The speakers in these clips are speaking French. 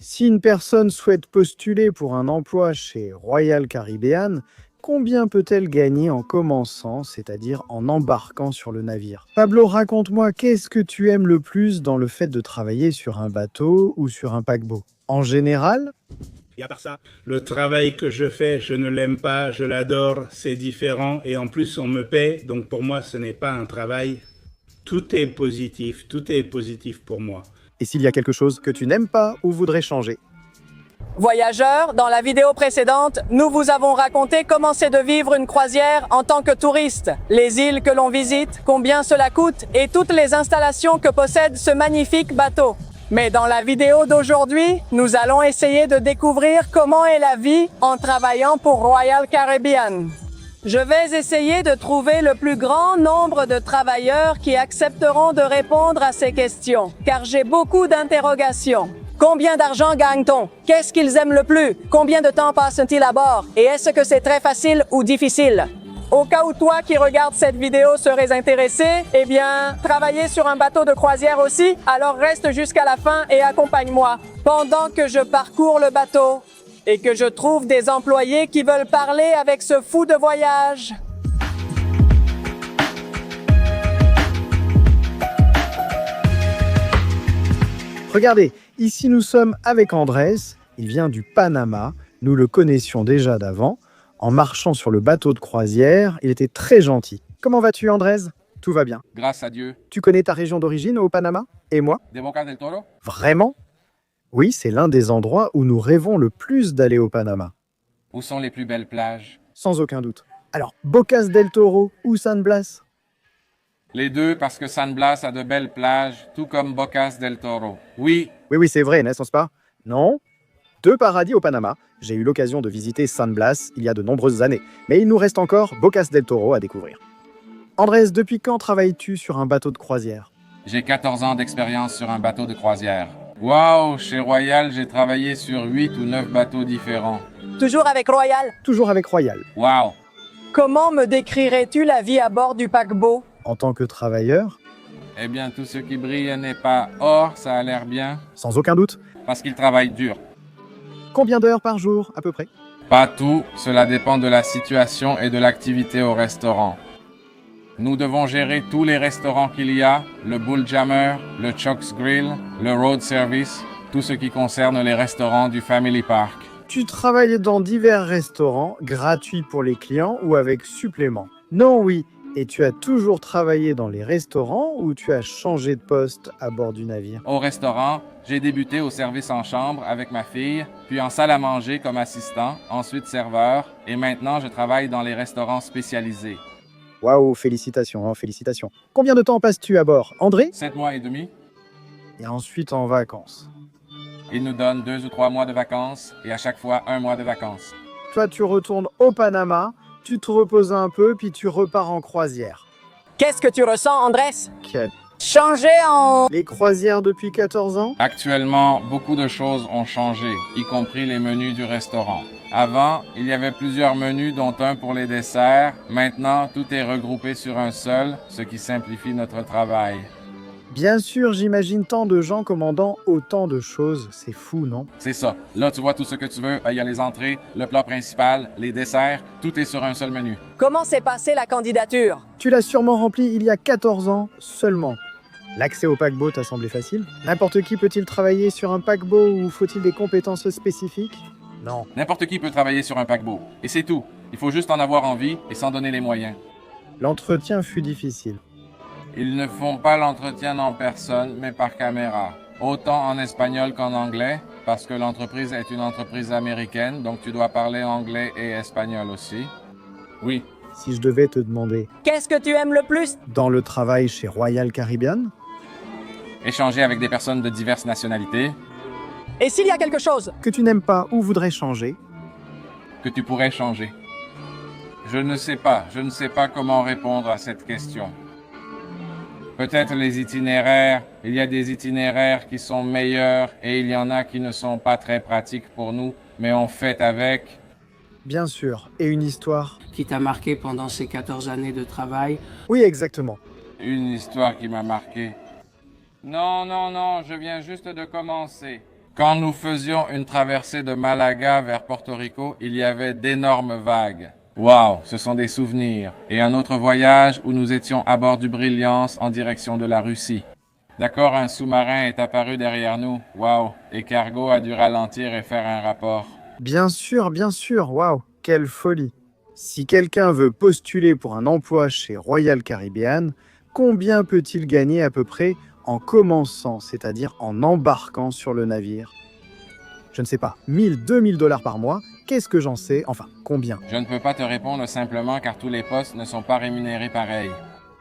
Si une personne souhaite postuler pour un emploi chez Royal Caribbean, combien peut-elle gagner en commençant, c'est-à-dire en embarquant sur le navire? Pablo, raconte-moi, qu'est-ce que tu aimes le plus dans le fait de travailler sur un bateau ou sur un paquebot? En général, Et à part ça, le travail que je fais, je ne l'aime pas, je l'adore, c'est différent et en plus on me paie, donc pour moi ce n'est pas un travail. Tout est positif pour moi. et s'il y a quelque chose que tu n'aimes pas ou voudrais changer? Voyageurs, dans la vidéo précédente, nous vous avons raconté comment c'est de vivre une croisière en tant que touriste, les îles que l'on visite, combien cela coûte et toutes les installations que possède ce magnifique bateau. Mais dans la vidéo d'aujourd'hui, nous allons essayer de découvrir comment est la vie en travaillant pour Royal Caribbean. Je vais essayer de trouver le plus grand nombre de travailleurs qui accepteront de répondre à ces questions, car j'ai beaucoup d'interrogations. Combien d'argent gagne-t-on? Qu'est-ce qu'ils aiment le plus? Combien de temps passent-ils à bord? Et est-ce que c'est très facile ou difficile? Au cas où toi qui regardes cette vidéo serais intéressé, eh bien, travailler sur un bateau de croisière aussi? Alors reste jusqu'à la fin et accompagne-moi. Pendant que je parcours le bateau et que je trouve des employés qui veulent parler avec ce fou de voyage. Regardez, ici nous sommes avec Andrés, il vient du Panama, nous le connaissions déjà d'avant. En marchant sur le bateau de croisière, il était très gentil. Comment vas-tu, Andrés? Tout va bien. Grâce à Dieu. Tu connais ta région d'origine au Panama? Et moi? De Bocas del Toro? Vraiment? Oui, c'est l'un des endroits où nous rêvons le plus d'aller au Panama. Où sont les plus belles plages? Sans aucun doute. Alors, Bocas del Toro ou San Blas? Les deux, parce que San Blas a de belles plages, tout comme Bocas del Toro. Oui, Oui, c'est vrai, n'est-ce pas? Non? Deux paradis au Panama. J'ai eu l'occasion de visiter San Blas il y a de nombreuses années. Mais il nous reste encore Bocas del Toro à découvrir. Andrés, depuis quand travailles-tu sur un bateau de croisière? j'ai 14 ans d'expérience sur un bateau de croisière. Waouh, chez Royal, j'ai travaillé sur 8 ou 9 bateaux différents. Toujours avec Royal. Toujours avec Royal. Waouh! Comment me décrirais-tu la vie à bord du paquebot? En tant que travailleur? Eh bien, tout ce qui brille n'est pas or, ça a l'air bien, Sans aucun doute. parce qu'ils travaillent dur. Combien d'heures par jour, à peu près? Pas tout, cela dépend de la situation et de l'activité au restaurant. Nous devons gérer tous les restaurants qu'il y a, le Bull Jammer, le Chuck's Grill, le Road Service, tout ce qui concerne les restaurants du Family Park. Tu travailles dans divers restaurants, gratuits pour les clients ou avec supplément? Non, oui. Et tu as toujours travaillé dans les restaurants ou tu as changé de poste à bord du navire? Au restaurant, j'ai débuté au service en chambre avec ma fille, puis en salle à manger comme assistant, ensuite serveur, et maintenant je travaille dans les restaurants spécialisés. Waouh, félicitations, félicitations. Combien de temps passes-tu à bord, André? 7 mois et demi, Et ensuite en vacances. ils nous donnent 2 ou 3 mois de vacances, et à chaque fois 1 mois de vacances. Toi, tu retournes au Panama, tu te reposes un peu, puis tu repars en croisière. Qu'est-ce que tu ressens, Andrés? Quel- Changer en... Les croisières depuis 14 ans? Actuellement, beaucoup de choses ont changé, y compris les menus du restaurant. Avant, il y avait plusieurs menus, dont un pour les desserts. Maintenant, tout est regroupé sur un seul, ce qui simplifie notre travail. Bien sûr, j'imagine tant de gens commandant autant de choses. C'est fou, non? C'est ça. Là, tu vois tout ce que tu veux. Il y a les entrées, le plat principal, les desserts. Tout est sur un seul menu. Comment s'est passée la candidature? Tu l'as sûrement rempli il y a 14 ans seulement. L'accès au paquebot t'a semblé facile? N'importe qui peut-il travailler sur un paquebot ou faut-il des compétences spécifiques? Non. N'importe qui peut travailler sur un paquebot. Et c'est tout. Il faut juste en avoir envie et s'en donner les moyens. L'entretien fut difficile. Ils ne font pas l'entretien en personne, mais par caméra. Autant en espagnol qu'en anglais, parce que l'entreprise est une entreprise américaine, donc tu dois parler anglais et espagnol aussi. Oui. Si je devais te demander, Qu'est-ce que tu aimes le plus? dans le travail chez Royal Caribbean? Échanger avec des personnes de diverses nationalités, Et s'il y a quelque chose? Que tu n'aimes pas ou voudrais changer? que tu pourrais changer. Je ne sais pas comment répondre à cette question. Peut-être les itinéraires, il y a des itinéraires qui sont meilleurs et il y en a qui ne sont pas très pratiques pour nous, mais on fait avec. Bien sûr. Et une histoire? Qui t'a marqué pendant ces 14 années de travail? Oui, exactement. Une histoire qui m'a marqué. Non, je viens juste de commencer. Quand nous faisions une traversée de Malaga vers Porto Rico, il y avait d'énormes vagues. Waouh, ce sont des souvenirs. Et un autre voyage où nous étions à bord du Brilliance en direction de la Russie. D'accord, un sous-marin est apparu derrière nous. Waouh, et Cargo a dû ralentir et faire un rapport. Bien sûr, waouh, quelle folie. Si quelqu'un veut postuler pour un emploi chez Royal Caribbean, combien peut-il gagner à peu près en commençant, c'est-à-dire en embarquant sur le navire? Je ne sais pas, 1000, 2000 dollars par mois, qu'est-ce que j'en sais? Enfin, combien? Je ne peux pas te répondre simplement car tous les postes ne sont pas rémunérés pareil.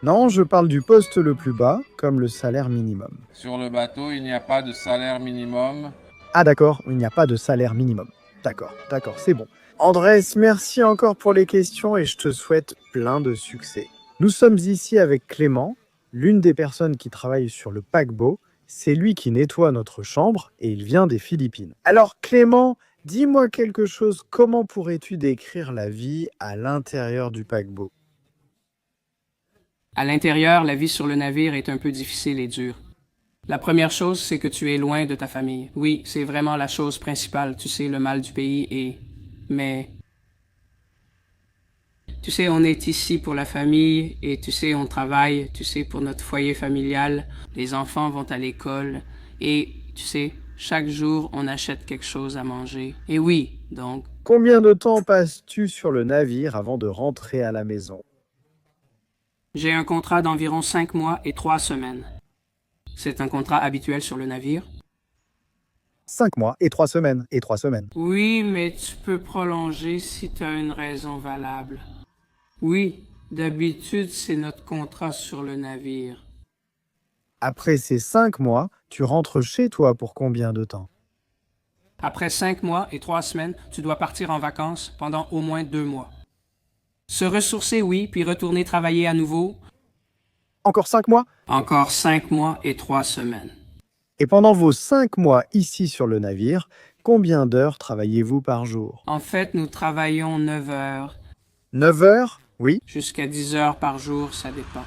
Non, je parle du poste le plus bas, comme le salaire minimum. Sur le bateau, il n'y a pas de salaire minimum. Ah d'accord, il n'y a pas de salaire minimum. D'accord, c'est bon. Andrés, merci encore pour les questions et je te souhaite plein de succès. Nous sommes ici avec Clément, l'une des personnes qui travaille sur le paquebot. C'est lui qui nettoie notre chambre et il vient des Philippines. Alors Clément, dis-moi quelque chose, comment pourrais-tu décrire la vie à l'intérieur du paquebot? À l'intérieur, la vie sur le navire est un peu difficile et dure. La première chose, c'est que tu es loin de ta famille. Oui, c'est vraiment la chose principale. Tu sais, le mal du pays et... Mais... Tu sais, on est ici pour la famille et tu sais, on travaille, tu sais, pour notre foyer familial. Les enfants vont à l'école et, tu sais, chaque jour, on achète quelque chose à manger. Et oui, donc... Combien de temps passes-tu sur le navire avant de rentrer à la maison? J'ai un contrat d'environ 5 mois et 3 semaines. C'est un contrat habituel sur le navire. 5 mois et 3 semaines, et 3 semaines. Oui, mais tu peux prolonger si tu as une raison valable. Oui, d'habitude, c'est notre contrat sur le navire. Après ces 5 mois, tu rentres chez toi pour combien de temps? Après 5 mois et 3 semaines, tu dois partir en vacances pendant au moins 2 mois. Se ressourcer, oui, puis retourner travailler à nouveau. Encore 5 mois? Encore 5 mois et 3 semaines. Et pendant vos 5 mois ici sur le navire, combien d'heures travaillez-vous par jour? En fait, nous travaillons 9 heures. 9 heures? Oui. Jusqu'à 10 heures par jour, ça dépend.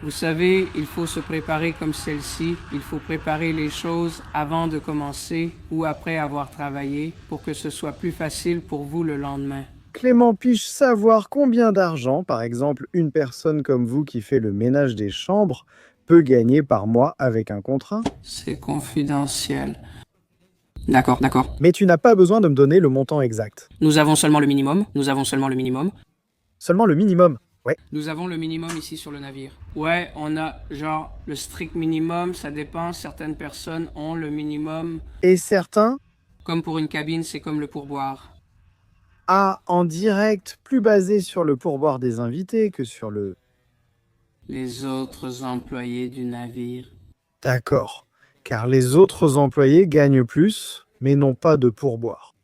Vous savez, il faut se préparer comme celle-ci. Il faut préparer les choses avant de commencer ou après avoir travaillé pour que ce soit plus facile pour vous le lendemain. Clément, puis-je savoir combien d'argent, par exemple, une personne comme vous qui fait le ménage des chambres peut gagner par mois avec un contrat? C'est confidentiel. D'accord. Mais tu n'as pas besoin de me donner le montant exact. Nous avons seulement le minimum. Seulement le minimum. Ouais. Nous avons le minimum ici sur le navire. Ouais, on a genre le strict minimum, ça dépend. Certaines personnes ont le minimum. Et certains? Comme pour une cabine, c'est comme le pourboire. Ah, en direct, plus basé sur le pourboire des invités que sur le... Les autres employés du navire. D'accord. Car les autres employés gagnent plus, mais n'ont pas de pourboire.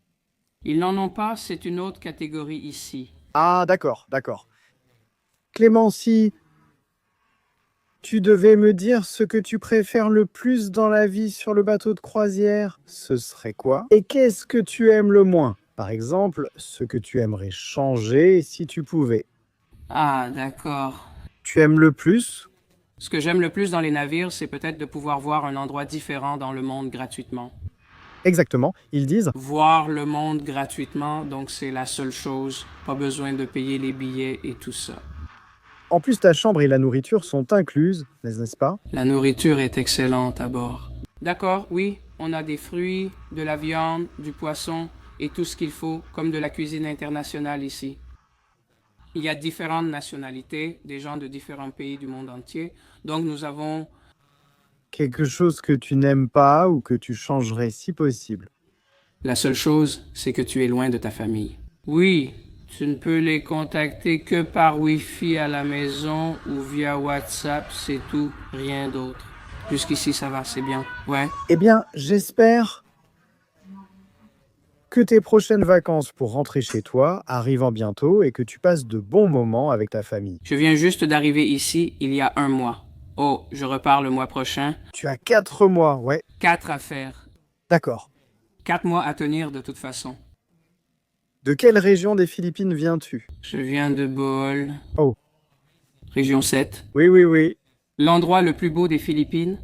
Ils n'en ont pas, c'est une autre catégorie ici. Ah, d'accord. Clément, si tu devais me dire ce que tu préfères le plus dans la vie sur le bateau de croisière, ce serait quoi? Et qu'est-ce que tu aimes le moins? Par exemple, ce que tu aimerais changer si tu pouvais. Ah, d'accord. Tu aimes le plus? Ce que j'aime le plus dans les navires, c'est peut-être de pouvoir voir un endroit différent dans le monde gratuitement. Exactement, ils disent Voir le monde gratuitement, donc c'est la seule chose. Pas besoin de payer les billets et tout ça. en plus ta chambre et la nourriture sont incluses, n'est-ce pas? La nourriture est excellente à bord. D'accord, oui, on a des fruits, de la viande, du poisson et tout ce qu'il faut, comme de la cuisine internationale ici. Il y a différentes nationalités, des gens de différents pays du monde entier. Donc nous avons... Quelque chose que tu n'aimes pas ou que tu changerais si possible. La seule chose, c'est que tu es loin de ta famille. Oui, tu ne peux les contacter que par Wi-Fi à la maison ou via WhatsApp, c'est tout, rien d'autre. Jusqu'ici, ça va, c'est bien. Ouais. Eh bien, j'espère que tes prochaines vacances pour rentrer chez toi arrivent bientôt et que tu passes de bons moments avec ta famille. Je viens juste d'arriver ici il y a 1 mois. Oh, je repars le mois prochain. Tu as 4 mois, ouais. 4 à faire. D'accord. 4 mois à tenir de toute façon. De quelle région des Philippines viens-tu? Je viens de Bohol. Oh. Région 7. Oui. L'endroit le plus beau des Philippines.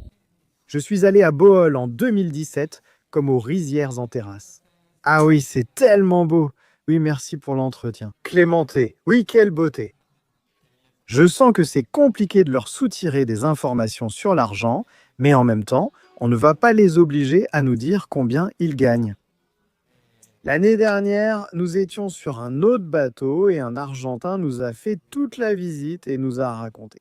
Je suis allé à Bohol en 2017 comme aux rizières en terrasse. Ah oui, c'est tellement beau. Oui, merci pour l'entretien. Clémenté, oui, quelle beauté. Je sens que c'est compliqué de leur soutirer des informations sur l'argent, mais en même temps, on ne va pas les obliger à nous dire combien ils gagnent. L'année dernière, nous étions sur un autre bateau et un Argentin nous a fait toute la visite et nous a raconté.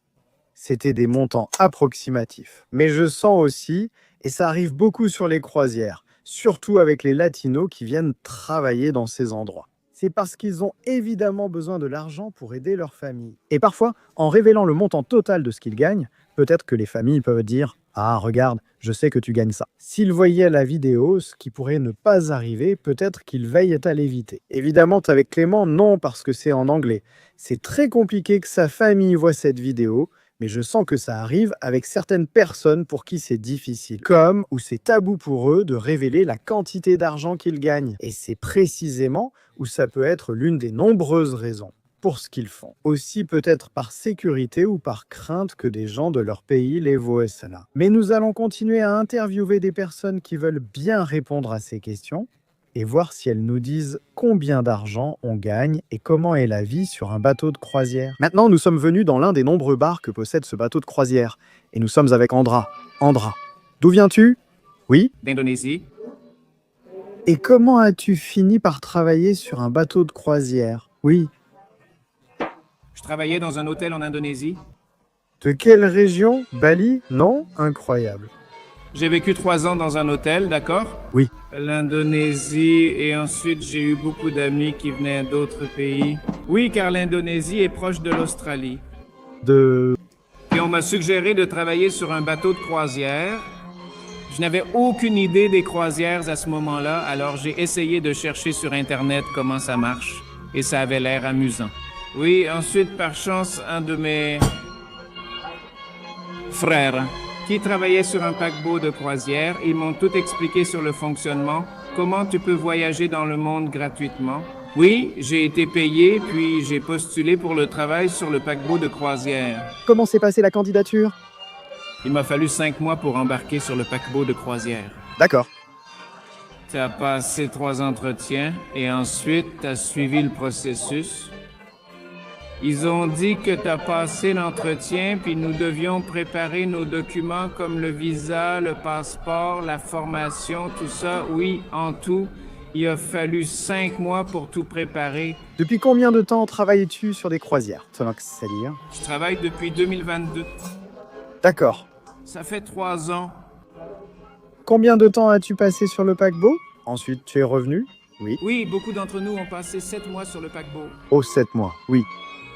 C'était des montants approximatifs. Mais je sens aussi, et ça arrive beaucoup sur les croisières, surtout avec les latinos qui viennent travailler dans ces endroits. C'est parce qu'ils ont évidemment besoin de l'argent pour aider leur famille. Et parfois, en révélant le montant total de ce qu'ils gagnent, peut-être que les familles peuvent dire « Ah, regarde, je sais que tu gagnes ça ». S'ils voyaient la vidéo, ce qui pourrait ne pas arriver, peut-être qu'ils veillent à l'éviter. Évidemment, avec Clément, non, parce que c'est en anglais. C'est très compliqué que sa famille voie cette vidéo, mais je sens que ça arrive avec certaines personnes pour qui c'est difficile, comme où c'est tabou pour eux de révéler la quantité d'argent qu'ils gagnent. Et c'est précisément où ça peut être l'une des nombreuses raisons pour ce qu'ils font. Aussi peut-être par sécurité ou par crainte que des gens de leur pays les voient cela. Mais nous allons continuer à interviewer des personnes qui veulent bien répondre à ces questions et voir si elles nous disent combien d'argent on gagne et comment est la vie sur un bateau de croisière. Maintenant, nous sommes venus dans l'un des nombreux bars que possède ce bateau de croisière et nous sommes avec Andra. Andra, d'où viens-tu? Oui? D'Indonésie. Et comment as-tu fini par travailler sur un bateau de croisière? Oui. Je travaillais dans un hôtel en Indonésie. De quelle région? Bali? Non? Incroyable. J'ai vécu 3 ans dans un hôtel, d'accord? Oui. L'Indonésie, et ensuite j'ai eu beaucoup d'amis qui venaient d'autres pays. Oui, car l'Indonésie est proche de l'Australie. Et on m'a suggéré de travailler sur un bateau de croisière. Je n'avais aucune idée des croisières à ce moment-là, alors j'ai essayé de chercher sur Internet comment ça marche. Et ça avait l'air amusant. Oui, ensuite, par chance, un de mes frères qui travaillait sur un paquebot de croisière, ils m'ont tout expliqué sur le fonctionnement, comment tu peux voyager dans le monde gratuitement. Oui, j'ai été payé, puis j'ai postulé pour le travail sur le paquebot de croisière. Comment s'est passée la candidature? Il m'a fallu 5 mois pour embarquer sur le paquebot de croisière. D'accord. Tu as passé 3 entretiens et ensuite tu as suivi le processus. Ils ont dit que tu as passé l'entretien, puis nous devions préparer nos documents comme le visa, le passeport, la formation, tout ça. Oui, en tout, il a fallu 5 mois pour tout préparer. Depuis combien de temps travailles-tu sur des croisières? C'est-à-dire? Je travaille depuis 2022. D'accord. Ça fait 3 ans. Combien de temps as-tu passé sur le paquebot? Ensuite, tu es revenu? Oui. Oui, beaucoup d'entre nous ont passé 7 mois sur le paquebot. Oh, 7 mois, oui.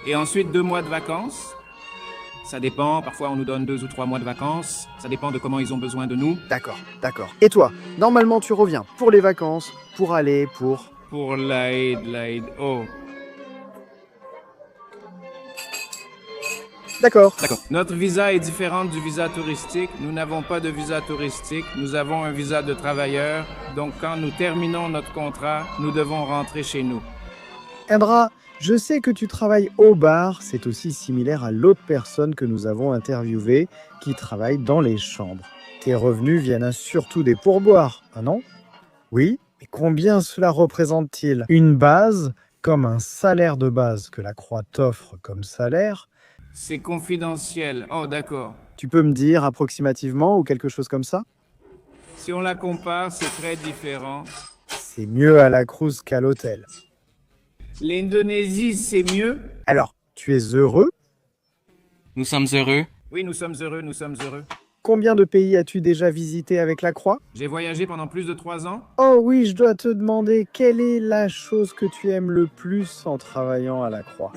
Et ensuite 2 mois de vacances. Ça dépend, parfois on nous donne 2 ou 3 mois de vacances. Ça dépend de comment ils ont besoin de nous. D'accord, d'accord. Et toi, normalement tu reviens pour les vacances, pour aller, pour... Pour l'aide, oh. D'accord. Notre visa est différent du visa touristique. Nous n'avons pas de visa touristique. Nous avons un visa de travailleur. Donc quand nous terminons notre contrat, nous devons rentrer chez nous. Indra, je sais que tu travailles au bar. C'est aussi similaire à l'autre personne que nous avons interviewée qui travaille dans les chambres. Tes revenus viennent surtout des pourboires, ah non? Oui, mais combien cela représente-t-il? Une base, comme un salaire de base que la Croix t'offre comme salaire. C'est confidentiel. Oh, d'accord. Tu peux me dire approximativement ou quelque chose comme ça? Si on la compare, c'est très différent. C'est mieux à la cruise qu'à l'hôtel. L'Indonésie, c'est mieux? Alors, tu es heureux? Nous sommes heureux. Oui, nous sommes heureux, nous sommes heureux. Combien de pays as-tu déjà visité avec la Croix? J'ai voyagé pendant plus de 3 ans. Oh oui, je dois te demander, quelle est la chose que tu aimes le plus en travaillant à la Croix?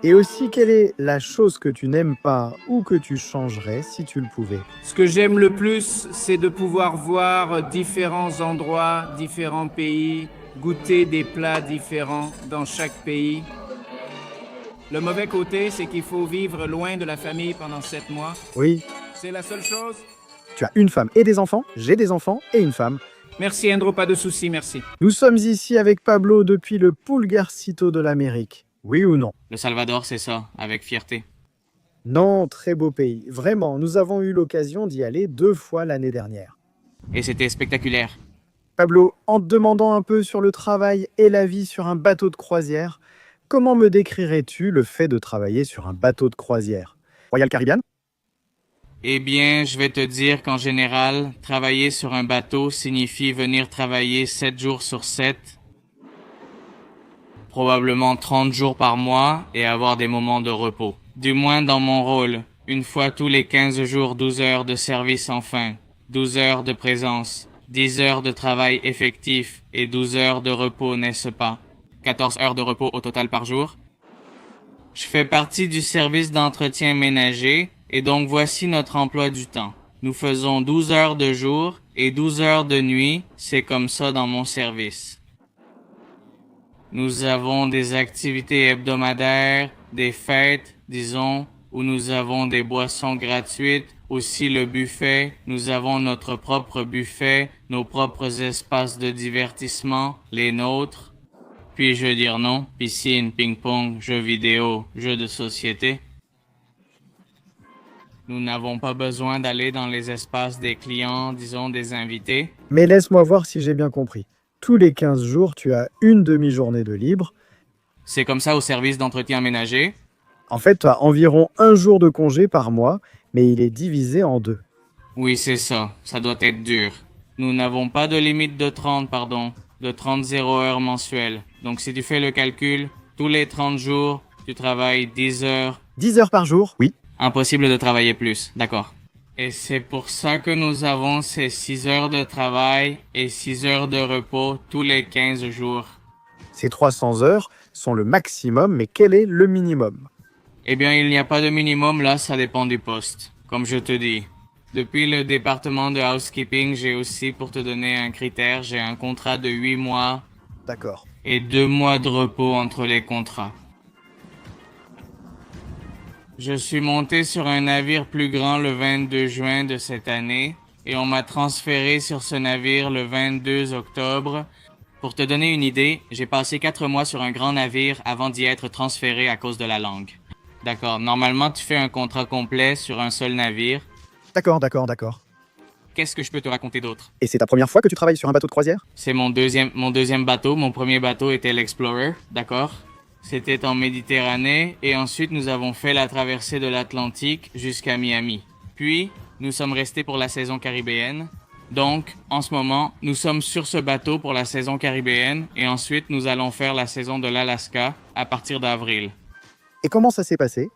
Et aussi, quelle est la chose que tu n'aimes pas ou que tu changerais si tu le pouvais? Ce que j'aime le plus, c'est de pouvoir voir différents endroits, différents pays, goûter des plats différents dans chaque pays. Le mauvais côté, c'est qu'il faut vivre loin de la famille pendant 7 mois. Oui. C'est la seule chose. Tu as une femme et des enfants, j'ai des enfants et une femme. Merci Andro, pas de souci, merci. Nous sommes ici avec Pablo depuis le Pulgarcito de l'Amérique. Oui ou non? Le Salvador, c'est ça, avec fierté. Non, très beau pays. Vraiment, nous avons eu l'occasion d'y aller 2 fois l'année dernière. et c'était spectaculaire. Pablo, en te demandant un peu sur le travail et la vie sur un bateau de croisière, comment me décrirais-tu le fait de travailler sur un bateau de croisière? Royal Caribbean? Eh bien, je vais te dire qu'en général, travailler sur un bateau signifie venir travailler 7 jours sur 7, probablement 30 jours par mois et avoir des moments de repos. Du moins dans mon rôle, une fois tous les 15 jours, 12 heures de service enfin, 12 heures de présence, 10 heures de travail effectif et 12 heures de repos, n'est-ce pas? 14 heures de repos au total par jour. Je fais partie du service d'entretien ménager et donc voici notre emploi du temps. Nous faisons 12 heures de jour et 12 heures de nuit, c'est comme ça dans mon service. Nous avons des activités hebdomadaires, des fêtes, disons, où nous avons des boissons gratuites, aussi le buffet, nous avons notre propre buffet, nos propres espaces de divertissement, les nôtres. Puis-je dire non? Piscine, ping-pong, jeux vidéo, jeux de société. Nous n'avons pas besoin d'aller dans les espaces des clients, disons des invités. Mais laisse-moi voir si j'ai bien compris. Tous les 15 jours, tu as une demi-journée de libre. C'est comme ça au service d'entretien ménager. En fait, tu as environ un jour de congé par mois, mais il est divisé en deux. Oui, c'est ça. Ça doit être dur. Nous n'avons pas de limite de 30 0 heures mensuelles. Donc si tu fais le calcul, tous les 30 jours, tu travailles 10 heures. 10 heures par jour? Oui. Impossible de travailler plus, d'accord. Et c'est pour ça que nous avons ces 6 heures de travail et 6 heures de repos tous les 15 jours. Ces 300 heures sont le maximum, mais quel est le minimum? Eh bien, il n'y a pas de minimum, là, ça dépend du poste. Comme je te dis. Depuis le département de housekeeping, j'ai aussi, pour te donner un critère, j'ai un contrat de 8 mois. D'accord. Et 2 mois de repos entre les contrats. Je suis monté sur un navire plus grand le 22 juin de cette année et on m'a transféré sur ce navire le 22 octobre. Pour te donner une idée, j'ai passé 4 mois sur un grand navire avant d'y être transféré à cause de la langue. D'accord, normalement tu fais un contrat complet sur un seul navire. D'accord. Qu'est-ce que je peux te raconter d'autre? Et c'est ta première fois que tu travailles sur un bateau de croisière? C'est mon deuxième bateau. Mon premier bateau était l'Explorer, d'accord? C'était en Méditerranée et ensuite nous avons fait la traversée de l'Atlantique jusqu'à Miami. Puis, nous sommes restés pour la saison caribéenne. Donc, en ce moment, nous sommes sur ce bateau pour la saison caribéenne et ensuite nous allons faire la saison de l'Alaska à partir d'avril. Et comment ça s'est passé?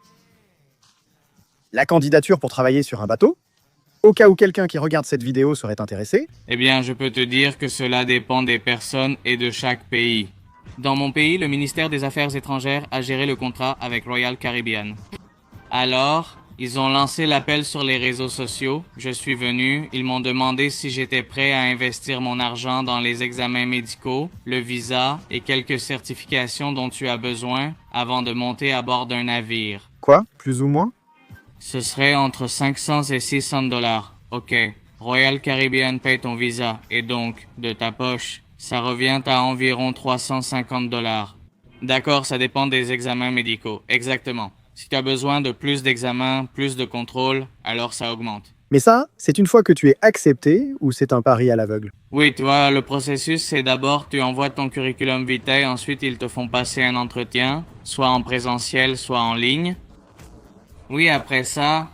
La candidature pour travailler sur un bateau? Au cas où quelqu'un qui regarde cette vidéo serait intéressé? Eh bien, je peux te dire que cela dépend des personnes et de chaque pays. Dans mon pays, le ministère des Affaires étrangères a géré le contrat avec Royal Caribbean. Alors, ils ont lancé l'appel sur les réseaux sociaux. Je suis venu, ils m'ont demandé si j'étais prêt à investir mon argent dans les examens médicaux, le visa et quelques certifications dont tu as besoin avant de monter à bord d'un navire. Quoi? Plus ou moins? Ce serait entre 500 et 600 $. Ok. Royal Caribbean paye ton visa et donc, de ta poche, ça revient à environ 350 $. D'accord, ça dépend des examens médicaux. Exactement. Si tu as besoin de plus d'examens, plus de contrôles, alors ça augmente. Mais ça, c'est une fois que tu es accepté ou c'est un pari à l'aveugle? Oui, tu vois, le processus, c'est d'abord tu envoies ton curriculum vitae, ensuite ils te font passer un entretien, soit en présentiel, soit en ligne. Oui, après ça,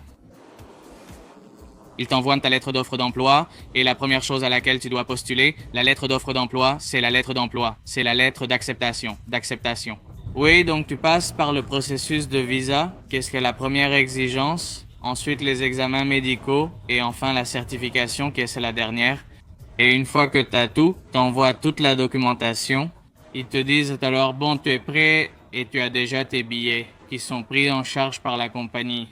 ils t'envoient ta lettre d'offre d'emploi et la première chose à laquelle tu dois postuler, la lettre d'offre d'emploi, c'est la lettre d'emploi, c'est la lettre d'acceptation. Oui, donc tu passes par le processus de visa, qu'est-ce que la première exigence, ensuite les examens médicaux et enfin la certification qui est la dernière. Et une fois que tu as tout, tu envoies toute la documentation. Ils te disent alors bon, tu es prêt et tu as déjà tes billets qui sont pris en charge par la compagnie.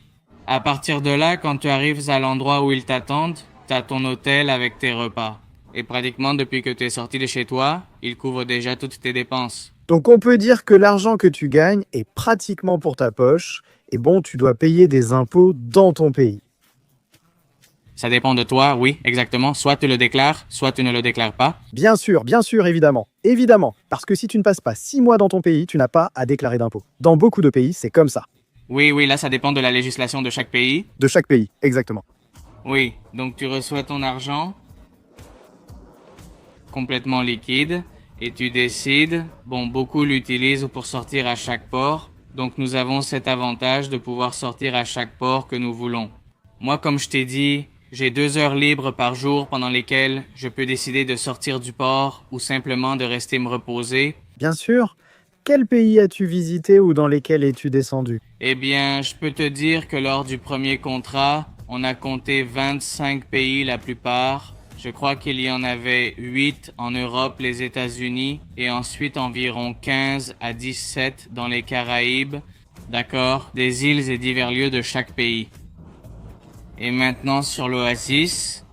À partir de là, quand tu arrives à l'endroit où ils t'attendent, tu as ton hôtel avec tes repas. Et pratiquement depuis que tu es sorti de chez toi, ils couvrent déjà toutes tes dépenses. Donc on peut dire que l'argent que tu gagnes est pratiquement pour ta poche, et bon, tu dois payer des impôts dans ton pays. Ça dépend de toi, oui, exactement. Soit tu le déclares, soit tu ne le déclares pas. Bien sûr, évidemment. Évidemment, parce que si tu ne passes pas 6 mois dans ton pays, tu n'as pas à déclarer d'impôts. Dans beaucoup de pays, c'est comme ça. Oui, là, ça dépend de la législation de chaque pays. De chaque pays, exactement. Oui, donc tu reçois ton argent. complètement liquide, et tu décides, bon, beaucoup l'utilisent pour sortir à chaque port, donc nous avons cet avantage de pouvoir sortir à chaque port que nous voulons. Moi, comme je t'ai dit, j'ai 2 heures libres par jour pendant lesquelles je peux décider de sortir du port ou simplement de rester me reposer. Bien sûr. Quel pays as-tu visité ou dans lesquels es-tu descendu? Eh bien, je peux te dire que lors du premier contrat, on a compté 25 pays la plupart. Je crois qu'il y en avait 8 en Europe, les États-Unis, et ensuite environ 15 à 17 dans les Caraïbes. D'accord, des îles et divers lieux de chaque pays. Et maintenant sur l'Oasis,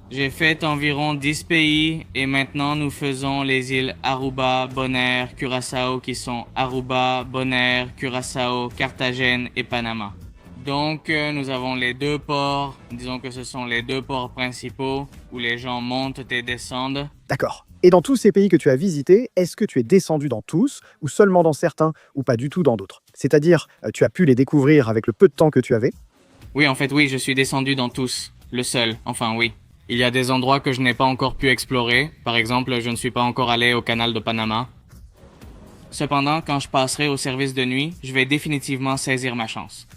j'ai fait environ 10 pays et maintenant nous faisons les îles Aruba, Bonaire, Curaçao qui sont Aruba, Bonaire, Curaçao, Carthagène et Panama. Donc nous avons les 2 ports, disons que ce sont les 2 ports principaux où les gens montent et descendent. D'accord. Et dans tous ces pays que tu as visités, est-ce que tu es descendu dans tous, ou seulement dans certains, ou pas du tout dans d'autres? C'est-à-dire, tu as pu les découvrir avec le peu de temps que tu avais? Oui, en fait, oui, je suis descendu dans tous. Le seul, enfin oui. Il y a des endroits que je n'ai pas encore pu explorer. Par exemple, je ne suis pas encore allé au canal de Panama. Cependant, quand je passerai au service de nuit, je vais définitivement saisir ma chance.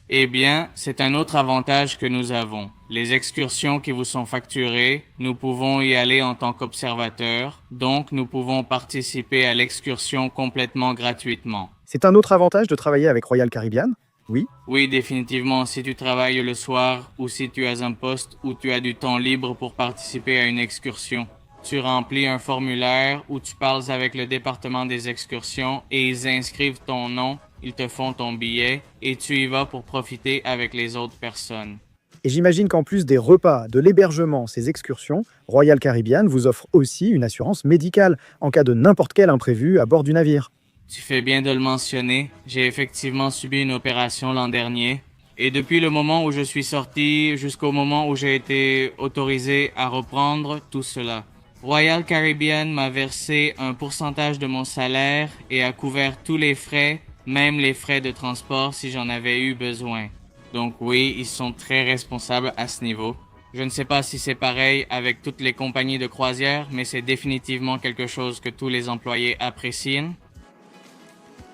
Eh bien, c'est un autre avantage que nous avons. Les excursions qui vous sont facturées, nous pouvons y aller en tant qu'observateurs, donc nous pouvons participer à l'excursion complètement gratuitement. C'est un autre avantage de travailler avec Royal Caribbean? Oui. Oui, définitivement, si tu travailles le soir ou si tu as un poste où tu as du temps libre pour participer à une excursion. Tu remplis un formulaire où tu parles avec le département des excursions et ils inscrivent ton nom, ils te font ton billet et tu y vas pour profiter avec les autres personnes. Et j'imagine qu'en plus des repas, de l'hébergement, ces excursions, Royal Caribbean vous offre aussi une assurance médicale en cas de n'importe quel imprévu à bord du navire. Tu fais bien de le mentionner, j'ai effectivement subi une opération l'an dernier. Et depuis le moment où je suis sorti jusqu'au moment où j'ai été autorisé à reprendre tout cela, Royal Caribbean m'a versé un pourcentage de mon salaire et a couvert tous les frais, même les frais de transport si j'en avais eu besoin. Donc oui, ils sont très responsables à ce niveau. Je ne sais pas si c'est pareil avec toutes les compagnies de croisière, mais c'est définitivement quelque chose que tous les employés apprécient.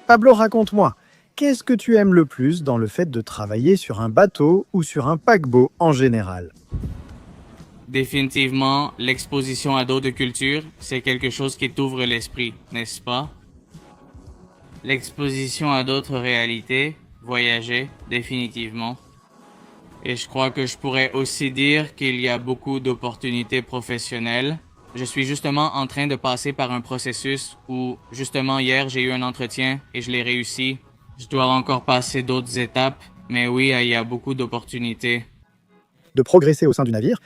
Pablo, raconte-moi, qu'est-ce que tu aimes le plus dans le fait de travailler sur un bateau ou sur un paquebot en général? Définitivement, l'exposition à d'autres cultures, c'est quelque chose qui t'ouvre l'esprit, n'est-ce pas? L'exposition à d'autres réalités, voyager, définitivement. Et je crois que je pourrais aussi dire qu'il y a beaucoup d'opportunités professionnelles. Je suis justement en train de passer par un processus où, justement hier, j'ai eu un entretien et je l'ai réussi. Je dois encore passer d'autres étapes, mais oui, il y a beaucoup d'opportunités. De progresser au sein du navire?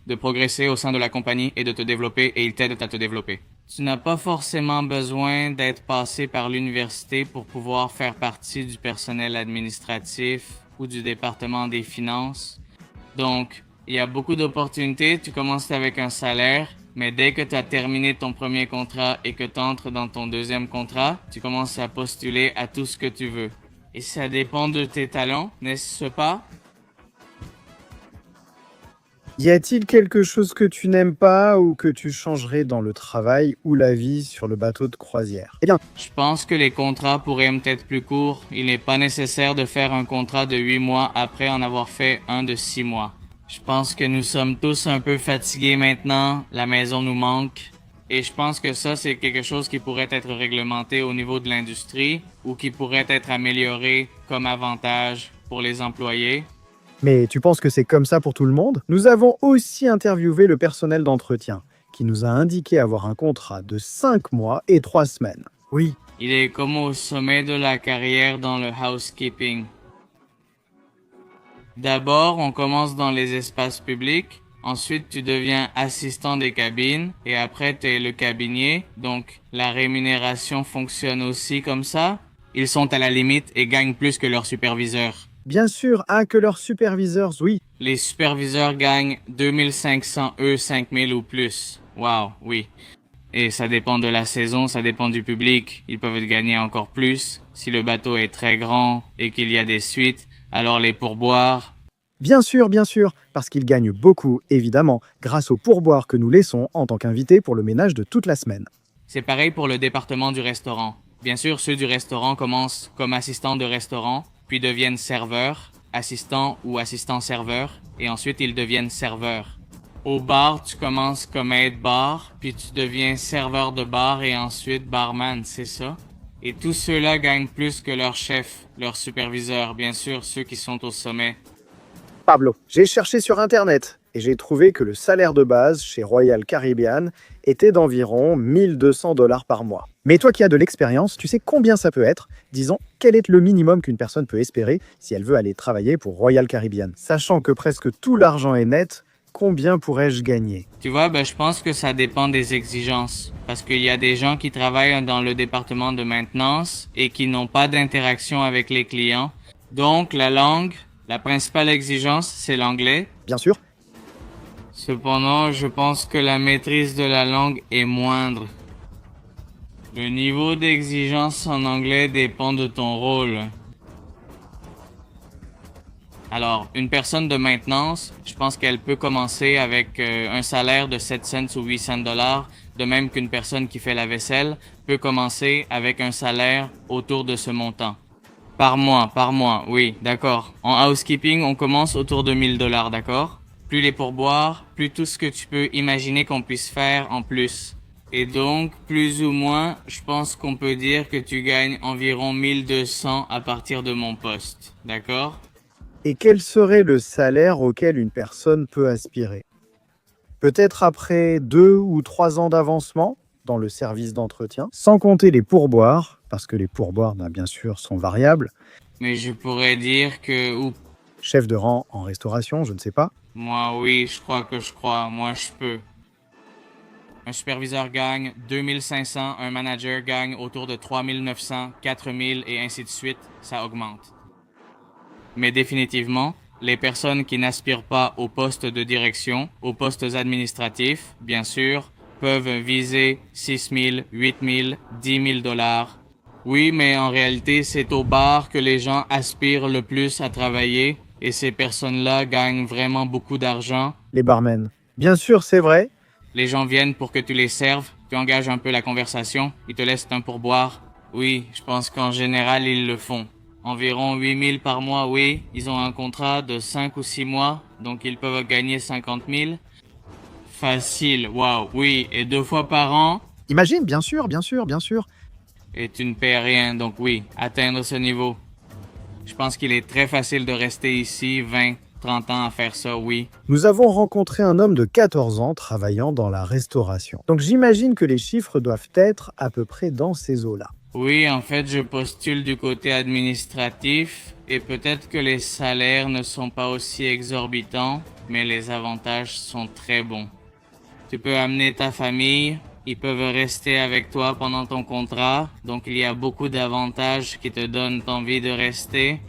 De progresser au sein de la compagnie et de te développer et ils t'aident à te développer. Tu n'as pas forcément besoin d'être passé par l'université pour pouvoir faire partie du personnel administratif ou du département des finances. Donc, il y a beaucoup d'opportunités. Tu commences avec un salaire, mais dès que tu as terminé ton premier contrat et que tu entres dans ton deuxième contrat, tu commences à postuler à tout ce que tu veux. Et ça dépend de tes talents, n'est-ce pas? Y a-t-il quelque chose que tu n'aimes pas ou que tu changerais dans le travail ou la vie sur le bateau de croisière? Eh bien, Je pense que les contrats pourraient être plus courts. Il n'est pas nécessaire de faire un contrat de 8 mois après en avoir fait un de 6 mois. Je pense que nous sommes tous un peu fatigués maintenant. La maison nous manque. Et je pense que ça, c'est quelque chose qui pourrait être réglementé au niveau de l'industrie ou qui pourrait être amélioré comme avantage pour les employés. mais tu penses que c'est comme ça pour tout le monde? Nous avons aussi interviewé le personnel d'entretien, qui nous a indiqué avoir un contrat de 5 mois et 3 semaines. Oui. Il est comme au sommet de la carrière dans le housekeeping. D'abord, on commence dans les espaces publics. Ensuite, tu deviens assistant des cabines. Et après, tu es le cabinier. Donc, la rémunération fonctionne aussi comme ça. Ils sont à la limite et gagnent plus que leurs superviseurs. Bien sûr, que leurs superviseurs, oui. Les superviseurs gagnent 2500, eux 5000 ou plus. Wow, oui. Et ça dépend de la saison, ça dépend du public. Ils peuvent gagner encore plus. Si le bateau est très grand et qu'il y a des suites, alors les pourboires. Bien sûr, parce qu'ils gagnent beaucoup, évidemment, grâce aux pourboires que nous laissons en tant qu'invités pour le ménage de toute la semaine. C'est pareil pour le département du restaurant. Bien sûr, ceux du restaurant commencent comme assistants de restaurant, puis deviennent serveurs, assistants ou assistants-serveurs, et ensuite ils deviennent serveurs. Au bar, tu commences comme aide-bar, puis tu deviens serveur de bar et ensuite barman, c'est ça? Et tous ceux-là gagnent plus que leur chef, leur superviseur, bien sûr, ceux qui sont au sommet. Pablo, j'ai cherché sur Internet et j'ai trouvé que le salaire de base chez Royal Caribbean était d'environ 1200 $ par mois. Mais toi qui as de l'expérience, tu sais combien ça peut être? Disons, quel est le minimum qu'une personne peut espérer si elle veut aller travailler pour Royal Caribbean? Sachant que presque tout l'argent est net, combien pourrais-je gagner? Tu vois, je pense que ça dépend des exigences. Parce qu'il y a des gens qui travaillent dans le département de maintenance et qui n'ont pas d'interaction avec les clients. Donc, la langue, la principale exigence, c'est l'anglais. Bien sûr. Cependant, je pense que la maîtrise de la langue est moindre. Le niveau d'exigence en anglais dépend de ton rôle. Alors, une personne de maintenance, je pense qu'elle peut commencer avec un salaire de 7 cents ou 800 $, de même qu'une personne qui fait la vaisselle peut commencer avec un salaire autour de ce montant. Par mois, oui, d'accord. En housekeeping, on commence autour de 1000 $, d'accord? Plus les pourboires, plus tout ce que tu peux imaginer qu'on puisse faire en plus. Et donc, plus ou moins, je pense qu'on peut dire que tu gagnes environ 1200 à partir de mon poste, d'accord? Et quel serait le salaire auquel une personne peut aspirer? Peut-être après 2 ou 3 ans d'avancement dans le service d'entretien, sans compter les pourboires, parce que les pourboires, bien sûr, sont variables. Mais je pourrais dire que... Chef de rang en restauration, je ne sais pas. Moi, oui, je crois. Moi, je peux. Un superviseur gagne 2500, un manager gagne autour de 3900, 4000 et ainsi de suite. Ça augmente. Mais définitivement, les personnes qui n'aspirent pas aux postes de direction, aux postes administratifs, bien sûr, peuvent viser 6 000, 8 000, 10 000 $. Oui, mais en réalité, c'est au bar que les gens aspirent le plus à travailler et ces personnes-là gagnent vraiment beaucoup d'argent. Les barmen. Bien sûr, c'est vrai. Les gens viennent pour que tu les serves, tu engages un peu la conversation, ils te laissent un pourboire. Oui, je pense qu'en général, ils le font. Environ 8 000 par mois, oui. Ils ont un contrat de 5 ou 6 mois, donc ils peuvent gagner 50 000. Facile, waouh, oui. Et 2 fois par an. Imagine, bien sûr. Et tu ne paies rien, donc oui, atteindre ce niveau. Je pense qu'il est très facile de rester ici 20, 30 ans à faire ça, oui. Nous avons rencontré un homme de 14 ans travaillant dans la restauration. Donc j'imagine que les chiffres doivent être à peu près dans ces eaux-là. Oui, en fait, je postule du côté administratif et peut-être que les salaires ne sont pas aussi exorbitants, mais les avantages sont très bons. Tu peux amener ta famille, ils peuvent rester avec toi pendant ton contrat, donc il y a beaucoup d'avantages qui te donnent envie de rester.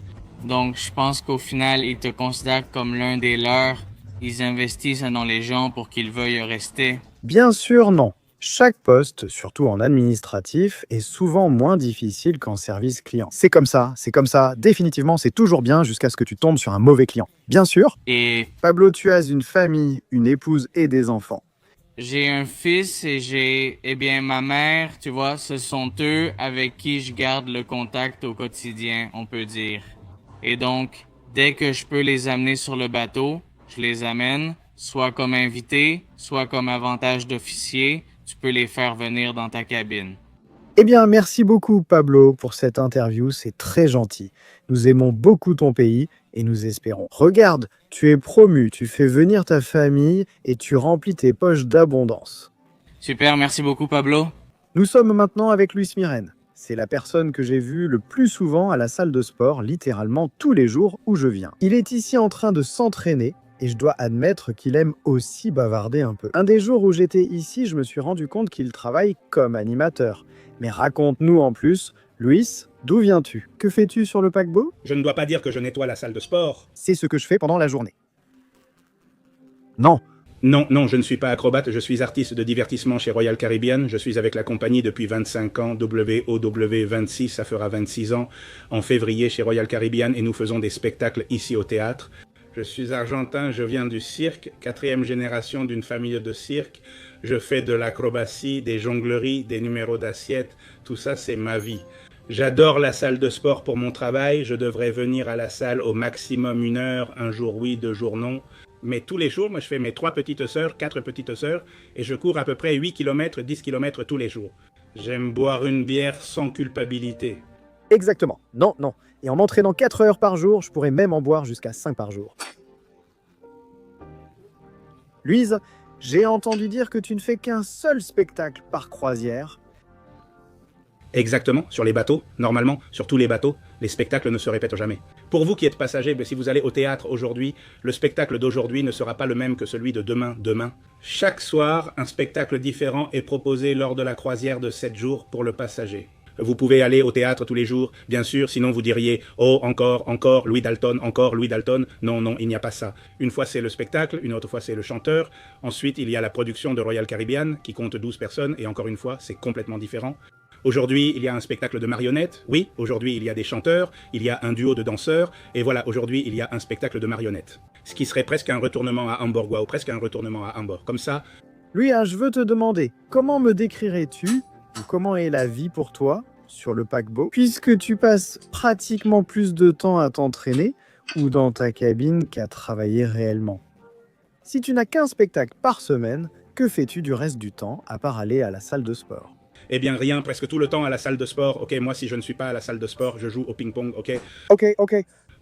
Donc je pense qu'au final, ils te considèrent comme l'un des leurs. Ils investissent dans les gens pour qu'ils veuillent rester. Bien sûr, non. Chaque poste, surtout en administratif, est souvent moins difficile qu'en service client. C'est comme ça. Définitivement, c'est toujours bien jusqu'à ce que tu tombes sur un mauvais client. Bien sûr. Et Pablo, tu as une famille, une épouse et des enfants. j'ai un fils et ma mère, tu vois, ce sont eux avec qui je garde le contact au quotidien, on peut dire. Et donc, dès que je peux les amener sur le bateau, je les amène, soit comme invités, soit comme avantage d'officier. Tu peux les faire venir dans ta cabine. Eh bien, merci beaucoup Pablo pour cette interview, c'est très gentil. Nous aimons beaucoup ton pays et nous espérons. Regarde, tu es promu, tu fais venir ta famille et tu remplis tes poches d'abondance. Super, merci beaucoup Pablo. Nous sommes maintenant avec Luis Miren. C'est la personne que j'ai vue le plus souvent à la salle de sport, littéralement tous les jours où je viens. Il est ici en train de s'entraîner et je dois admettre qu'il aime aussi bavarder un peu. Un des jours où j'étais ici, je me suis rendu compte qu'il travaille comme animateur. Mais raconte-nous en plus, Luis, d'où viens-tu? Que fais-tu sur le paquebot? Je ne dois pas dire que je nettoie la salle de sport. C'est ce que je fais pendant la journée. Non. Non, je ne suis pas acrobate, je suis artiste de divertissement chez Royal Caribbean. Je suis avec la compagnie depuis 25 ans, WOW 26, ça fera 26 ans, en février chez Royal Caribbean, et nous faisons des spectacles ici au théâtre. Je suis argentin, je viens du cirque, 4e génération d'une famille de cirque. Je fais de l'acrobatie, des jongleries, des numéros d'assiettes. Tout ça, c'est ma vie. J'adore la salle de sport pour mon travail. Je devrais venir à la salle au maximum 1 heure, un jour oui, 2 jours non. Mais tous les jours, moi, je fais mes 3 petites sœurs, 4 petites sœurs, et je cours à peu près 8 km, 10 km tous les jours. J'aime boire une bière sans culpabilité. Exactement. Non, non. Et en m'entraînant 4 heures par jour, je pourrais même en boire jusqu'à 5 par jour. Louise, j'ai entendu dire que tu ne fais qu'un seul spectacle par croisière. Exactement, sur les bateaux, normalement, sur tous les bateaux, les spectacles ne se répètent jamais. Pour vous qui êtes passagers, si vous allez au théâtre aujourd'hui, le spectacle d'aujourd'hui ne sera pas le même que celui de demain. Chaque soir, un spectacle différent est proposé lors de la croisière de 7 jours pour le passager. Vous pouvez aller au théâtre tous les jours, bien sûr, sinon vous diriez « Oh, encore, Louis Dalton, encore Louis Dalton ». Non, non, il n'y a pas ça. Une fois c'est le spectacle, une autre fois c'est le chanteur. Ensuite, il y a la production de Royal Caribbean, qui compte 12 personnes, et encore une fois, c'est complètement différent. Aujourd'hui, il y a un spectacle de marionnettes. Oui, aujourd'hui, il y a des chanteurs, il y a un duo de danseurs, et voilà, aujourd'hui, il y a un spectacle de marionnettes. Ce qui serait presque un retournement à Hamburg, ou presque un retournement à Hamburg. Comme ça... Louis, je veux te demander, comment me décrirais-tu, ou comment est la vie pour toi, sur le paquebot, puisque tu passes pratiquement plus de temps à t'entraîner, ou dans ta cabine qu'à travailler réellement? Si tu n'as qu'un spectacle par semaine, que fais-tu du reste du temps, à part aller à la salle de sport? Eh bien rien, presque tout le temps à la salle de sport. Ok, moi si je ne suis pas à la salle de sport, je joue au ping-pong, ok? Ok.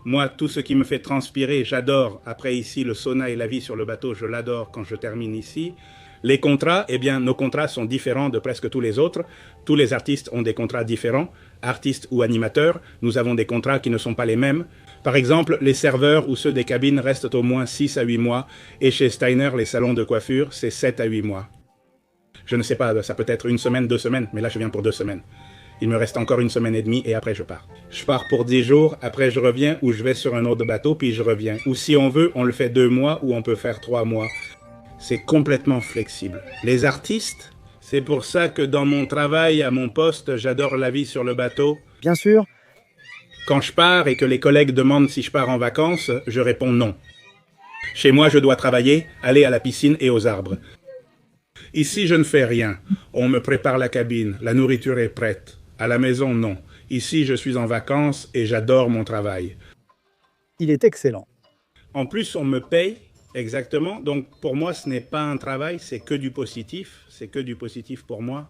Moi, tout ce qui me fait transpirer, j'adore. Après ici, le sauna et la vie sur le bateau, je l'adore quand je termine ici. Les contrats, eh bien, nos contrats sont différents de presque tous les autres. Tous les artistes ont des contrats différents. Artistes ou animateurs, nous avons des contrats qui ne sont pas les mêmes. Par exemple, les serveurs ou ceux des cabines restent au moins 6 à 8 mois. Et chez Steiner, les salons de coiffure, c'est 7 à 8 mois. Je ne sais pas, ça peut être 1 semaine, 2 semaines, mais là je viens pour 2 semaines. Il me reste encore 1 semaine et demie et après je pars. Je pars pour 10 jours, après je reviens ou je vais sur un autre bateau puis je reviens. Ou si on veut, on le fait 2 mois ou on peut faire 3 mois. C'est complètement flexible. Les artistes, c'est pour ça que dans mon travail, à mon poste, j'adore la vie sur le bateau. Bien sûr. Quand je pars et que les collègues demandent si je pars en vacances, je réponds non. Chez moi, je dois travailler, aller à la piscine et aux arbres. Ici, je ne fais rien. On me prépare la cabine, la nourriture est prête. À la maison, non. Ici, je suis en vacances et j'adore mon travail. Il est excellent. En plus, on me paye, exactement. Donc, pour moi, ce n'est pas un travail, c'est que du positif. C'est que du positif pour moi.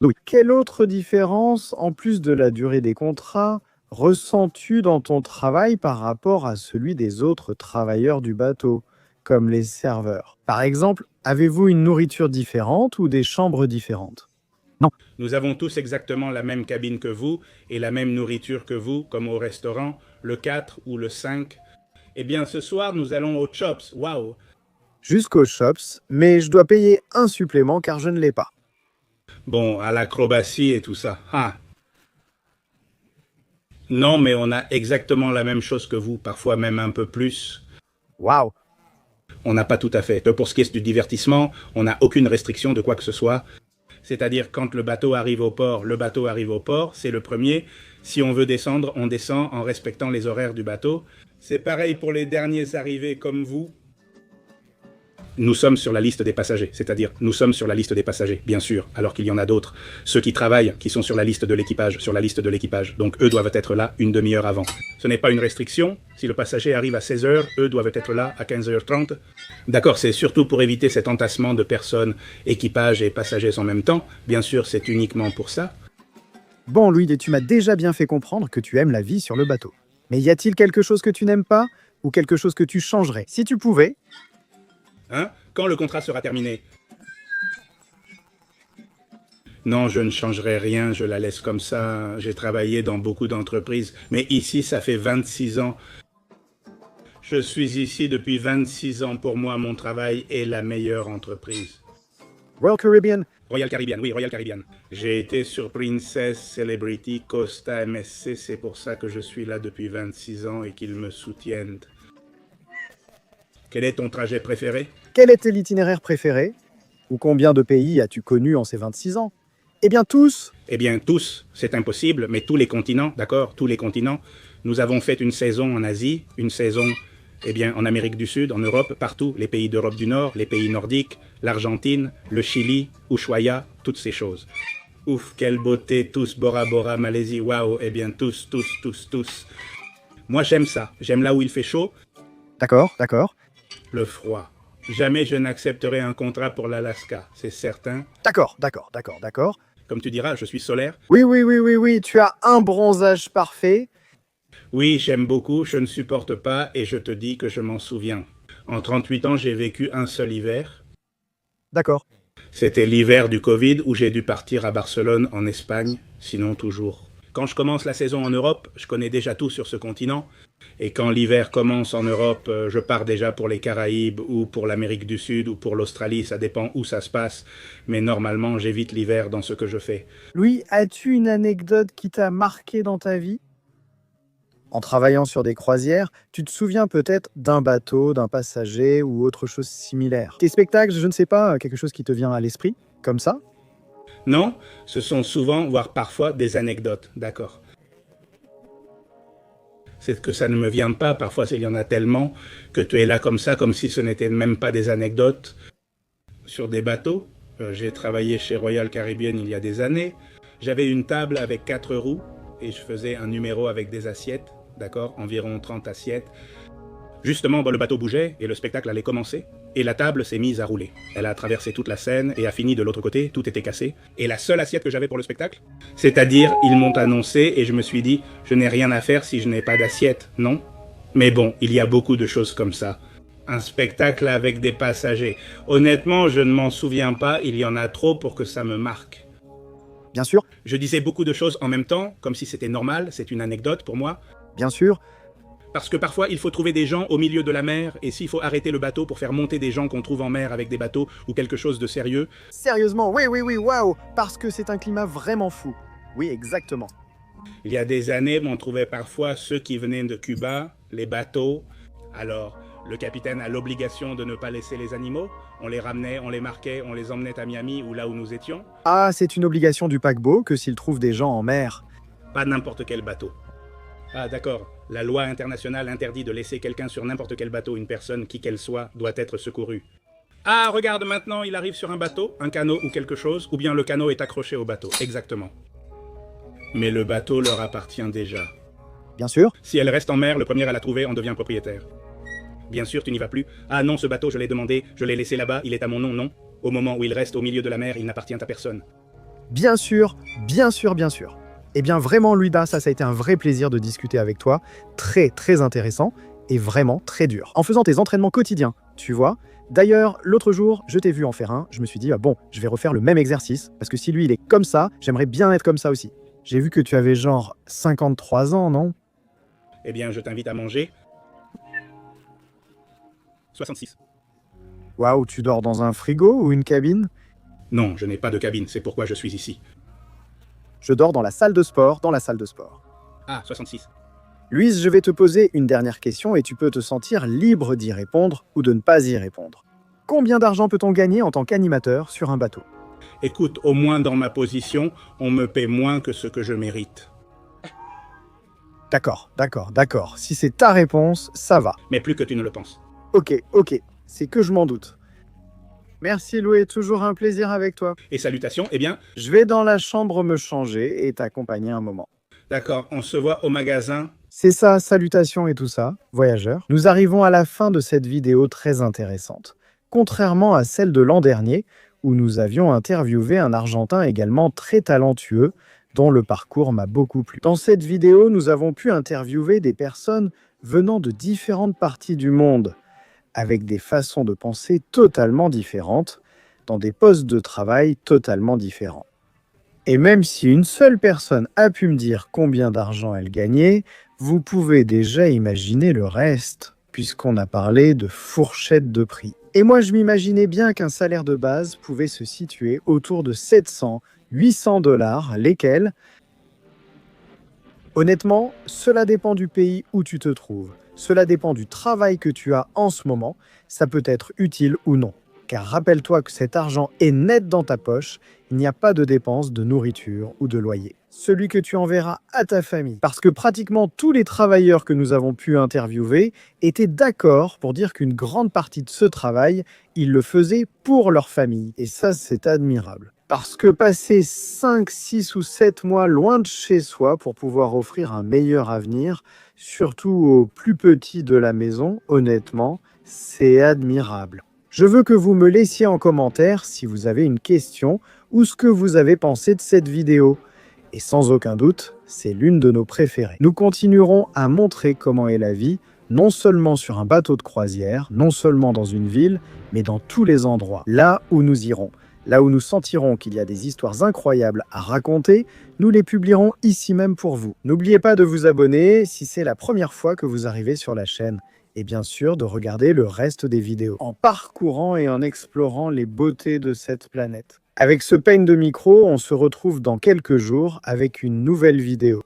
Louis, quelle autre différence, en plus de la durée des contrats, ressens-tu dans ton travail par rapport à celui des autres travailleurs du bateau, comme les serveurs? Par exemple, avez-vous une nourriture différente ou des chambres différentes? Non. Nous avons tous exactement la même cabine que vous et la même nourriture que vous, comme au restaurant, le 4 ou le 5. Eh bien, ce soir, nous allons aux Chops. Waouh! Jusqu'aux Chops, mais je dois payer un supplément car je ne l'ai pas. Bon, à l'acrobatie et tout ça. Ah! Non, mais on a exactement la même chose que vous, parfois même un peu plus. Waouh! On n'a pas tout à fait. Pour ce qui est du divertissement, on n'a aucune restriction de quoi que ce soit. C'est-à-dire, quand le bateau arrive au port, c'est le premier. Si on veut descendre, on descend en respectant les horaires du bateau. C'est pareil pour les derniers arrivés comme vous. Nous sommes sur la liste des passagers, c'est-à-dire nous sommes sur la liste des passagers, bien sûr, alors qu'il y en a d'autres. Ceux qui travaillent, qui sont sur la liste de l'équipage, donc eux doivent être là 1 demi-heure avant. Ce n'est pas une restriction, si le passager arrive à 16 h, eux doivent être là à 15 h 30. D'accord, c'est surtout pour éviter cet entassement de personnes, équipage et passagers en même temps. Bien sûr, c'est uniquement pour ça. Bon, Louis, tu m'as déjà bien fait comprendre que tu aimes la vie sur le bateau. Mais y a-t-il quelque chose que tu n'aimes pas, ou quelque chose que tu changerais, si tu pouvais? Hein? Quand le contrat sera terminé? Non, je ne changerai rien, je la laisse comme ça. J'ai travaillé dans beaucoup d'entreprises, mais ici, ça fait 26 ans. Je suis ici depuis 26 ans. Pour moi, mon travail est la meilleure entreprise. Royal Caribbean. Royal Caribbean, oui, Royal Caribbean. J'ai été sur Princess, Celebrity, Costa, MSC. C'est pour ça que je suis là depuis 26 ans et qu'ils me soutiennent. Quel est ton trajet préféré? Quel était l'itinéraire préféré? Ou combien de pays as-tu connu en ces 26 ans? Eh bien tous. Eh bien tous, c'est impossible, mais tous les continents, d'accord, tous les continents. Nous avons fait une saison en Asie, une saison Eh bien, en Amérique du Sud, en Europe, partout, les pays d'Europe du Nord, les pays nordiques, l'Argentine, le Chili, Ushuaia, toutes ces choses. Ouf, quelle beauté, tous, Bora Bora, Malaisie, waouh, eh bien, tous. Moi, j'aime ça. J'aime là où il fait chaud, D'accord, d'accord. le froid. Jamais je n'accepterai un contrat pour l'Alaska, c'est certain. D'accord. Comme tu diras, je suis solaire. Oui, tu as un bronzage parfait. Oui, j'aime beaucoup, je ne supporte pas et je te dis que je m'en souviens. En 38 ans, j'ai vécu un seul hiver. D'accord. C'était l'hiver du Covid où j'ai dû partir à Barcelone, en Espagne, sinon toujours. Quand je commence la saison en Europe, je connais déjà tout sur ce continent. Et quand l'hiver commence en Europe, je pars déjà pour les Caraïbes ou pour l'Amérique du Sud ou pour l'Australie, ça dépend où ça se passe. Mais normalement, j'évite l'hiver dans ce que je fais. Louis, as-tu une anecdote qui t'a marqué dans ta vie? En travaillant sur des croisières, tu te souviens peut-être d'un bateau, d'un passager ou autre chose similaire. Tes spectacles, je ne sais pas, quelque chose qui te vient à l'esprit, comme ça? Non, ce sont souvent, voire parfois, des anecdotes, d'accord. C'est que ça ne me vient pas, parfois il y en a tellement, que tu es là comme ça, comme si ce n'était même pas des anecdotes. Sur des bateaux, j'ai travaillé chez Royal Caribbean il y a des années, j'avais une table avec 4 roues, et je faisais un numéro avec des assiettes, d'accord, environ 30 assiettes. Justement, le bateau bougeait, et le spectacle allait commencer, et la table s'est mise à rouler. Elle a traversé toute la scène, et a fini de l'autre côté, tout était cassé. Et la seule assiette que j'avais pour le spectacle, c'est-à-dire, ils m'ont annoncé, et je me suis dit, je n'ai rien à faire si je n'ai pas d'assiette, non? Mais bon, il y a beaucoup de choses comme ça. Un spectacle avec des passagers. Honnêtement, je ne m'en souviens pas, il y en a trop pour que ça me marque. Bien sûr, Je disais beaucoup de choses en même temps, comme si c'était normal, c'est une anecdote pour moi. bien sûr. Parce que parfois, il faut trouver des gens au milieu de la mer, et s'il faut arrêter le bateau pour faire monter des gens qu'on trouve en mer avec des bateaux ou quelque chose de sérieux, Sérieusement, oui, waouh, parce que c'est un climat vraiment fou. Oui, exactement. il y a des années, on trouvait parfois ceux qui venaient de Cuba, les bateaux. Alors, le capitaine a l'obligation de ne pas laisser les animaux. On les ramenait, on les marquait, on les emmenait à Miami ou là où nous étions. Ah, c'est une obligation du paquebot que s'il trouve des gens en mer. Pas n'importe quel bateau. Ah d'accord, la loi internationale interdit de laisser quelqu'un sur n'importe quel bateau, une personne, qui qu'elle soit, doit être secourue. Ah, regarde maintenant, il arrive sur un bateau, un canot ou quelque chose, ou bien le canot est accroché au bateau, exactement. Mais le bateau leur appartient déjà. Bien sûr. Si elle reste en mer, le premier à la trouver en devient propriétaire. Bien sûr, tu n'y vas plus. Ah non, ce bateau, je l'ai demandé, je l'ai laissé là-bas, il est à mon nom, non. Au moment où il reste au milieu de la mer, il n'appartient à personne. Bien sûr. Eh bien vraiment, Louis-Da, ça a été un vrai plaisir de discuter avec toi. Très intéressant et vraiment très dur. En faisant tes entraînements quotidiens, tu vois. D'ailleurs, l'autre jour, je t'ai vu en faire un. Je me suis dit, bon, je vais refaire le même exercice. Parce que si lui, il est comme ça, j'aimerais bien être comme ça aussi. J'ai vu que tu avais genre 53 ans, non? Eh bien, je t'invite à manger. 66. Waouh, tu dors dans un frigo ou une cabine? Non, je n'ai pas de cabine, c'est pourquoi je suis ici. Je dors dans la salle de sport, Ah, 66. Louise, je vais te poser une dernière question et tu peux te sentir libre d'y répondre ou de ne pas y répondre. Combien d'argent peut-on gagner en tant qu'animateur sur un bateau? Écoute, au moins dans ma position, on me paie moins que ce que je mérite. D'accord. Si c'est ta réponse, ça va. Mais plus que tu ne le penses. Ok, c'est que je m'en doute. Merci Louis, toujours un plaisir avec toi. Et salutations, eh bien, Je vais dans la chambre me changer et t'accompagner un moment. d'accord, on se voit au magasin. C'est ça, salutations et tout ça, voyageurs. Nous arrivons à la fin de cette vidéo très intéressante. Contrairement à celle de l'an dernier, où nous avions interviewé un Argentin également très talentueux, dont le parcours m'a beaucoup plu. Dans cette vidéo, nous avons pu interviewer des personnes venant de différentes parties du monde, avec des façons de penser totalement différentes, dans des postes de travail totalement différents. Et même si une seule personne a pu me dire combien d'argent elle gagnait, vous pouvez déjà imaginer le reste, puisqu'on a parlé de fourchette de prix. Et moi, je m'imaginais bien qu'un salaire de base pouvait se situer autour de 700-800 $, lesquels, honnêtement, cela dépend du pays où tu te trouves. Cela dépend du travail que tu as en ce moment. Ça peut être utile ou non. Car rappelle-toi que cet argent est net dans ta poche, il n'y a pas de dépenses de nourriture ou de loyer. Celui que tu enverras à ta famille. Parce que pratiquement tous les travailleurs que nous avons pu interviewer étaient d'accord pour dire qu'une grande partie de ce travail, ils le faisaient pour leur famille. Et ça, c'est admirable. Parce que passer 5, 6 ou 7 mois loin de chez soi pour pouvoir offrir un meilleur avenir, surtout aux plus petits de la maison, honnêtement, c'est admirable. Je veux que vous me laissiez en commentaire si vous avez une question ou ce que vous avez pensé de cette vidéo. Et sans aucun doute, c'est l'une de nos préférées. Nous continuerons à montrer comment est la vie, non seulement sur un bateau de croisière, non seulement dans une ville, mais dans tous les endroits, là où nous irons. Là où nous sentirons qu'il y a des histoires incroyables à raconter, nous les publierons ici même pour vous. N'oubliez pas de vous abonner si c'est la première fois que vous arrivez sur la chaîne. Et bien sûr, de regarder le reste des vidéos, en parcourant et en explorant les beautés de cette planète. Avec ce peigne de micro, on se retrouve dans quelques jours avec une nouvelle vidéo.